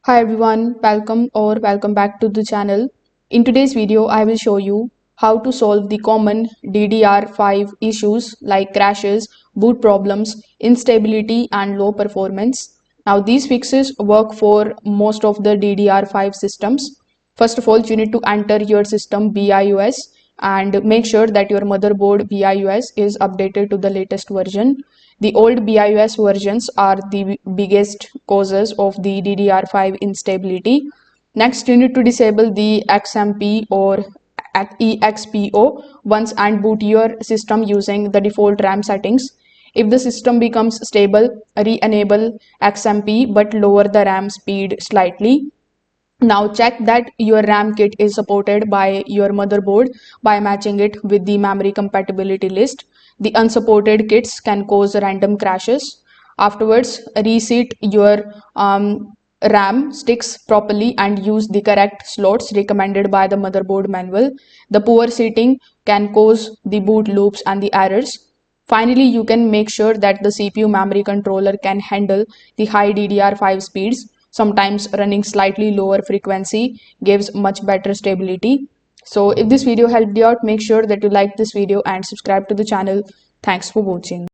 Hi everyone, welcome back to the channel. In today's video, I will show you how to solve the common DDR5 issues like crashes, boot problems, instability and low performance. Now these fixes work for most of the DDR5 systems. First of all, you need to enter your system BIOS and make sure that your motherboard BIOS is updated to the latest version. The old BIOS versions are the biggest causes of the DDR5 instability. Next, you need to disable the XMP or EXPO once and boot your system using the default RAM settings. If the system becomes stable, re-enable XMP but lower the RAM speed slightly. Now check that your RAM kit is supported by your motherboard by matching it with the memory compatibility list. The unsupported kits can cause random crashes. Afterwards, reseat your RAM sticks properly and use the correct slots recommended by the motherboard manual. The poor seating can cause the boot loops and the errors. Finally, you can make sure that the CPU memory controller can handle the high DDR5 speeds. Sometimes running slightly lower frequency gives much better stability. So if this video helped you out, make sure that you like this video and subscribe to the channel. Thanks for watching.